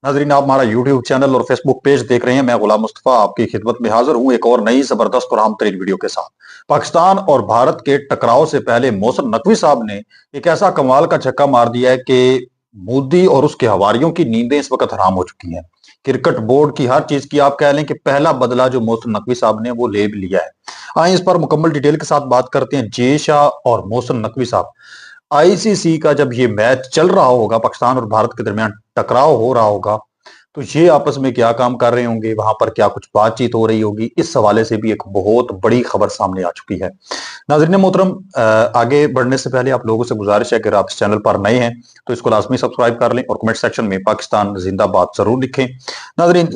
नाजरीन, आप हमारा यूट्यूब चैनल और फेसबुक पेज देख रहे हैं। मैं गुलाम मुस्तफा आपकी खिदमत में हाजिर हूं एक और नई जबरदस्त और अहम तरीन वीडियो के साथ। पाकिस्तान और भारत के टकराव से पहले मोहसिन नकवी साहब ने एक ऐसा कमाल का छक्का मार दिया है कि मोदी और उसके हवारियों की नींदें इस वक्त हराम हो चुकी हैं। क्रिकेट बोर्ड की हर चीज की आप कह लें कि पहला बदला जो मोहसिन नकवी साहब ने वो ले भी लिया है। आइए इस पर मुकम्मल डिटेल के साथ बात करते हैं। जे शाह और मोहसिन नकवी साहब, आईसीसी का जब ये मैच चल रहा होगा, पाकिस्तान और भारत के दरमियान टकराव हो रहा होगा, तो ये आपस में क्या काम कर रहे होंगे, वहां पर क्या कुछ बातचीत हो रही होगी, इस हवाले से भी एक बहुत बड़ी खबर सामने आ चुकी है। नाज़रीन मोहतरम, आगे बढ़ने से पहले आप लोगों से गुजारिश है कि अगर आप इस चैनल पर नए हैं तो इसको लाजमी सब्सक्राइब कर लें और कमेंट सेक्शन में पाकिस्तान जिंदाबाद जरूर लिखें। नाज़रीन,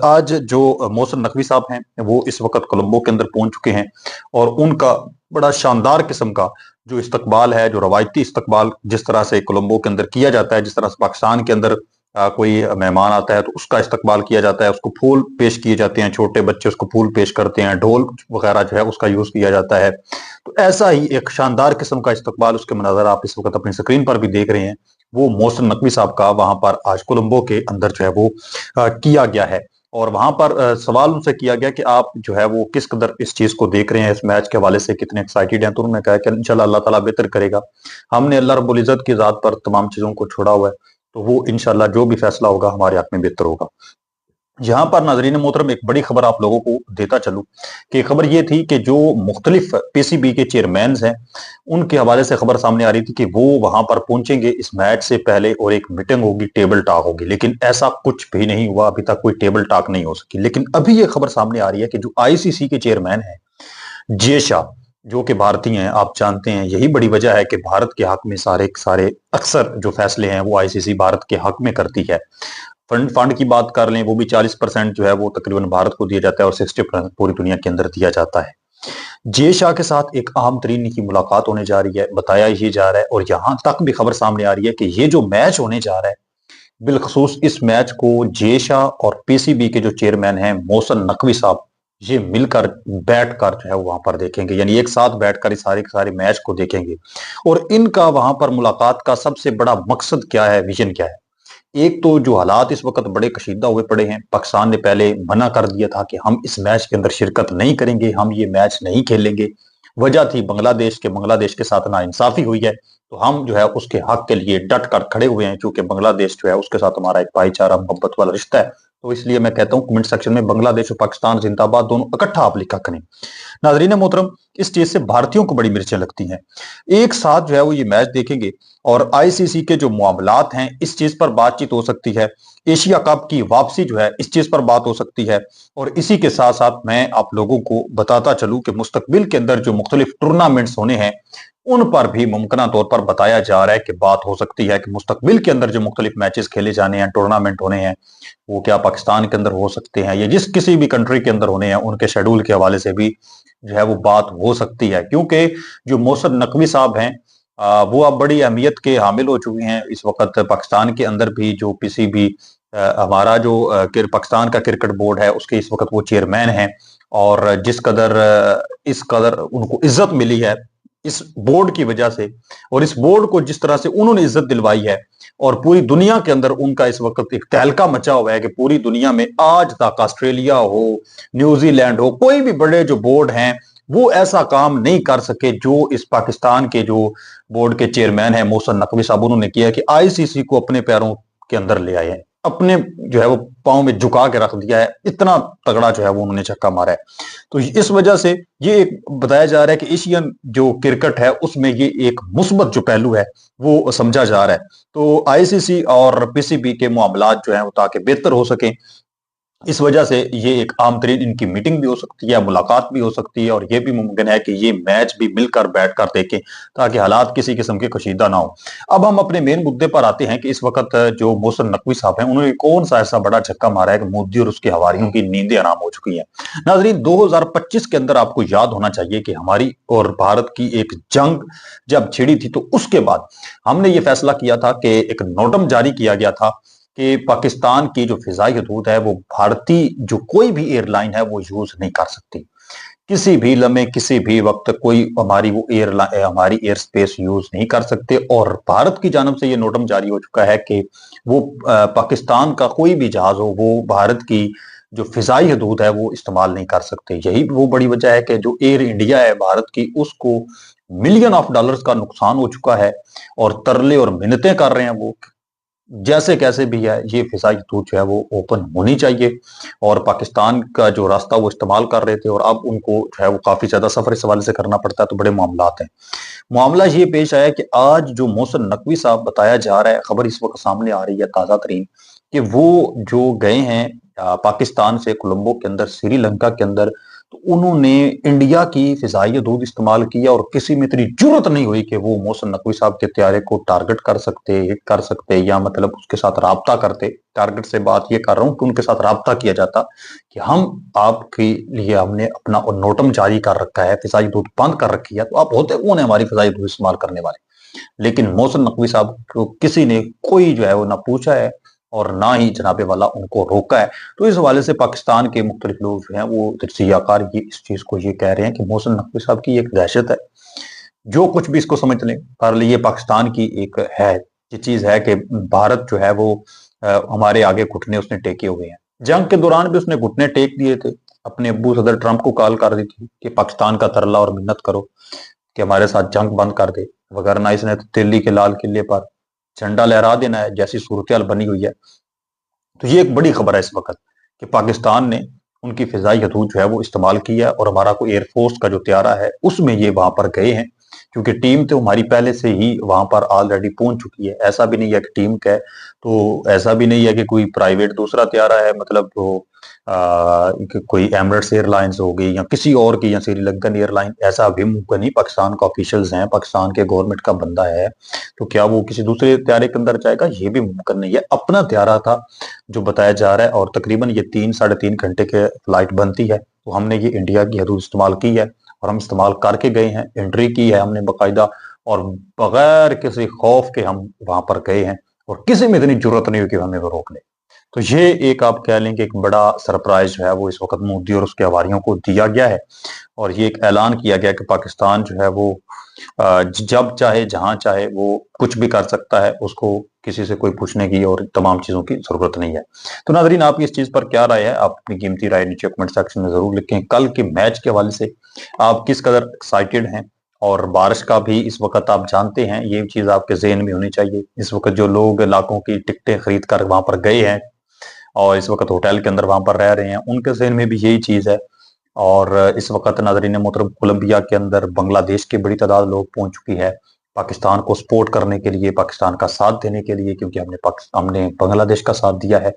आज जो मोहसिन नकवी साहब हैं वो इस वक्त कोलंबो के अंदर पहुंच चुके हैं और उनका बड़ा शानदार किस्म का जो इस्तकबाल है, जो रवायती इस्तकबाल जिस तरह से कोलंबो के अंदर किया जाता है, जिस तरह से पाकिस्तान के अंदर कोई मेहमान आता है तो उसका इस्तकबाल किया जाता है, उसको फूल पेश किए जाते हैं, छोटे बच्चे उसको फूल पेश करते हैं, ढोल वगैरह जो है उसका यूज किया जाता है। तो ऐसा ही एक शानदार किस्म का इस्तकबाल, उसके मनाजर आप इस वक्त अपनी स्क्रीन पर भी देख रहे हैं, वो मोहसिन नकवी साहब का वहां पर आज कोलंबो के अंदर जो है वो किया गया है। और वहां पर सवाल उनसे किया गया कि आप जो है वो किस कदर इस चीज को देख रहे हैं, इस मैच के हवाले से कितने एक्साइटेड हैं। तो उन्होंने कहा कि इंशाल्लाह अल्लाह ताला बेहतर करेगा, हमने अल्लाह रब्बुल इज्जत की जात पर तमाम चीजों को छोड़ा हुआ है, तो वो इंशाल्लाह जो भी फैसला होगा हमारे हक में बेहतर होगा। यहाँ पर नाजरीन मोहतरम एक बड़ी खबर आप लोगों को देता चलूं कि खबर ये थी कि जो मुख्तलिफ पीसीबी के चेयरमैन हैं उनके हवाले से खबर सामने आ रही थी कि वो वहां पर पहुंचेंगे इस मैच से पहले और एक मीटिंग होगी, टेबल टॉक होगी, लेकिन ऐसा कुछ भी नहीं हुआ। अभी तक कोई टेबल टॉक नहीं हो सकी। लेकिन अभी ये खबर सामने आ रही है कि जो आईसीसी के चेयरमैन है जे शाह, जो कि भारतीय हैं, आप जानते हैं यही बड़ी वजह है कि भारत के हक में सारे सारे अक्सर जो फैसले हैं वो आईसीसी भारत के हक में करती है। फंड की बात कर लें, वो भी 40% जो है वो तकरीबन भारत को दिया जाता है और 60% पूरी दुनिया के अंदर दिया जाता है। जे शाह के साथ एक अहम तरीन की मुलाकात होने जा रही है, बताया ही जा रहा है, और यहां तक भी खबर सामने आ रही है कि ये जो मैच होने जा रहा है, बिलखसूस इस मैच को जे शाह और पीसीबी के जो चेयरमैन हैं मोहसिन नकवी साहब, ये मिलकर बैठकर जो है वहां पर देखेंगे, यानी एक साथ बैठकर इस सारे सारे मैच को देखेंगे। और इनका वहां पर मुलाकात का सबसे बड़ा मकसद क्या है, विजन क्या है? एक तो जो हालात इस वक्त बड़े कशीदा हुए पड़े हैं, पाकिस्तान ने पहले मना कर दिया था कि हम इस मैच के अंदर शिरकत नहीं करेंगे, हम ये मैच नहीं खेलेंगे। वजह थी बांग्लादेश के साथ नाइंसाफी हुई है, तो हम जो है उसके हक के लिए डट कर खड़े हुए हैं, क्योंकि बांग्लादेश जो है उसके साथ हमारा एक भाईचारा मोहब्बत वाला रिश्ता है। तो इसलिए मैं कहता हूं कमेंट सेक्शन में बांग्लादेश और पाकिस्तान जिंदाबाद दोनों इकट्ठा आप लिखा करें। नाजरीन मोहतरम, इस चीज से भारतीयों को बड़ी मिर्चें लगती हैं। एक साथ जो है वो ये मैच देखेंगे और आईसीसी के जो मामलात हैं इस चीज पर बातचीत हो सकती है। एशिया कप की वापसी जो है इस चीज पर बात हो सकती है। और इसी के साथ साथ मैं आप लोगों को बताता चलूं कि मुस्तकबिल के अंदर जो मुख्तलिफ टूर्नामेंट्स होने हैं उन पर भी मुमकिन तौर पर बताया जा रहा है कि बात हो सकती है कि मुस्तकबिल के अंदर जो मुख्तलिफ मैचेस खेले जाने हैं, टूर्नामेंट होने हैं, वो क्या पाकिस्तान के अंदर हो सकते हैं या जिस किसी भी कंट्री के अंदर होने हैं, उनके शेड्यूल के हवाले से भी जो है वो बात हो सकती है। क्योंकि जो मोहसिन नकवी साहब हैं वो अब बड़ी अहमियत के हामिल हो चुके हैं इस वक्त पाकिस्तान के अंदर भी। जो पीसीबी हमारा जो पाकिस्तान का क्रिकेट बोर्ड है उसके इस वक्त वो चेयरमैन हैं, और जिस कदर इस कदर उनको इज्जत मिली है इस बोर्ड की वजह से, और इस बोर्ड को जिस तरह से उन्होंने इज्जत दिलवाई है, और पूरी दुनिया के अंदर उनका इस वक्त एक तहलका मचा हुआ है कि पूरी दुनिया में आज तक ऑस्ट्रेलिया हो, न्यूजीलैंड हो, कोई भी बड़े जो बोर्ड हैं वो ऐसा काम नहीं कर सके जो इस पाकिस्तान के जो बोर्ड के चेयरमैन है मोहसिन नकवी साहब, उन्होंने किया कि आईसीसी को अपने पैरों के अंदर ले आए हैं, अपने जो है वो पांव में झुका के रख दिया है। इतना तगड़ा जो है वो उन्होंने छक्का मारा है। तो इस वजह से ये एक बताया जा रहा है कि एशियन जो क्रिकेट है उसमें ये एक मुस्बत जो पहलू है वो समझा जा रहा है। तो आईसीसी और पीसीबी के मामलात जो है वो ताकि बेहतर हो सके, इस वजह से ये एक आम तरीन इनकी मीटिंग भी हो सकती है, मुलाकात भी हो सकती है, और ये भी मुमकिन है कि ये मैच भी मिलकर बैठकर देखें ताकि हालात किसी किस्म के कशीदा ना हो। अब हम अपने मेन मुद्दे पर आते हैं कि इस वक्त जो मोहसिन नकवी साहब हैं उन्होंने कौन सा ऐसा बड़ा झटका मारा है कि मोदी और उसके हवारियों की नींदें हराम हो चुकी हैं। नाजरीन, 2025 के अंदर आपको याद होना चाहिए कि हमारी और भारत की एक जंग जब छिड़ी थी तो उसके बाद हमने ये फैसला किया था कि एक नोटम जारी किया गया था कि पाकिस्तान की जो फिजाई हदूद है वो भारतीय जो कोई भी एयरलाइन है वो यूज नहीं कर सकती। किसी भी लम्हे किसी भी वक्त कोई हमारी हमारी एयर स्पेस यूज नहीं कर सकते। और भारत की जानब से ये नोटम जारी हो चुका है कि वो पाकिस्तान का कोई भी जहाज हो वो भारत की जो फिजाई हदूद है वो इस्तेमाल नहीं कर सकते। यही वो बड़ी वजह है कि जो एयर इंडिया है भारत की, उसको मिलियन ऑफ डॉलर्स का नुकसान हो चुका है और तरले और मिन्नतें कर रहे हैं वो जैसे कैसे भी है ये फिजाई हदूद जो है वो ओपन होनी चाहिए। और पाकिस्तान का जो रास्ता वो इस्तेमाल कर रहे थे और अब उनको जो है वो काफी ज्यादा सफर इस हवाले से करना पड़ता है, तो बड़े मामलात हैं। मामला ये पेश आया कि आज जो मोहसिन नकवी साहब बताया जा रहा है, खबर इस वक्त सामने आ रही है ताजा तरीन, कि वो जो गए हैं पाकिस्तान से कोलंबो के अंदर श्रीलंका के अंदर, तो उन्होंने इंडिया की फिजाई हदूद इस्तेमाल किया और किसी में इतनी जरूरत नहीं हुई कि वो मोहसिन नकवी साहब के त्यारे को टारगेट कर सकते, हिट कर सकते या मतलब उसके साथ राब्ता करते। टारगेट से बात ये कर रहा हूं कि उनके साथ राब्ता किया जाता कि हम आपके लिए हमने अपना नोटम जारी कर रखा है, फिजाई हदूद बंद कर रखी है, तो आप होते कौन है हमारी फिजाई हदूद इस्तेमाल करने वाले। लेकिन मोहसिन नकवी साहब को किसी ने कोई जो है वो ना पूछा है और ना ही जनाबे वाला उनको रोका है। तो इस हवाले से पाकिस्तान के मुख्तलिफ लोग जो हैं वो तज्जियाकार ये इस चीज को ये कह रहे हैं कि मोहसिन नकवी साहब की एक दहशत है, जो कुछ भी इसको समझ लें, पर ये पाकिस्तान की एक है ये चीज है कि भारत जो है वो हमारे आगे घुटने उसने टेके हुए हैं। जंग के दौरान भी उसने घुटने टेक दिए थे, अपने अब्बू सदर ट्रंप को कॉल कर दी थी कि पाकिस्तान का तरला और मिन्नत करो कि हमारे साथ जंग बंद कर दे, वगरना इसने तो दिल्ली के लाल किले पर झंडा लहरा देना है, जैसी सूरत बनी हुई है। तो ये एक बड़ी खबर है इस वक्त कि पाकिस्तान ने उनकी फिजाई हदूद जो है वो इस्तेमाल किया और हमारा कोई एयरफोर्स का जो त्यारा है उसमें ये वहां पर गए हैं, क्योंकि टीम तो हमारी पहले से ही वहां पर ऑलरेडी पहुंच चुकी है। ऐसा भी नहीं है कि टीम का है, तो ऐसा भी नहीं है कि कोई प्राइवेट दूसरा त्यारा है, मतलब वो कोई एमरेट्स एयरलाइंस हो गई या किसी और की या श्रीलंकन एयरलाइन, ऐसा भी मुमकिन नहीं। पाकिस्तान का ऑफिशियल्स हैं, पाकिस्तान के गवर्नमेंट का बंदा है, तो क्या वो किसी दूसरे त्यारे के अंदर जाएगा, ये भी मुमकिन नहीं है। अपना त्यारा था जो बताया जा रहा है और तकरीबन ये 3-3.5 घंटे के फ्लाइट बनती है, तो हमने ये इंडिया की हदूद इस्तेमाल की है और हम इस्तेमाल करके गए हैं, एंट्री की है हमने बाकायदा, और बगैर किसी खौफ के हम वहां पर गए हैं और किसी में इतनी जरूरत नहीं हुई कि हमें वो रोक ले। तो ये एक आप कह लें कि एक बड़ा सरप्राइज जो है वो इस वक्त मोदी और उसके हवारियों को दिया गया है। और ये एक ऐलान किया गया कि पाकिस्तान जो है वो जब चाहे जहां चाहे वो कुछ भी कर सकता है, उसको किसी से कोई पूछने की और तमाम चीजों की जरूरत नहीं है। तो नाजरीन, आपकी इस चीज पर क्या राय है, आप अपनी कीमती राय नीचे कमेंट सेक्शन में जरूर लिखें। कल के मैच के हवाले से आप किस कदर एक्साइटेड हैं, और बारिश का भी इस वक्त आप जानते हैं, ये चीज आपके जहन में होनी चाहिए। इस वक्त जो लोग लाखों की टिकटें खरीद कर वहां पर गए हैं और इस वक्त होटल के अंदर वहां पर रह रहे हैं, उनके जहन में भी यही चीज है। और इस वक्त नाजरीन मोहतरम कोलंबिया के अंदर बांग्लादेश की बड़ी तादाद लोग पहुंच चुकी है पाकिस्तान को सपोर्ट करने के लिए, पाकिस्तान का साथ देने के लिए, क्योंकि हमने बांग्लादेश का साथ दिया है।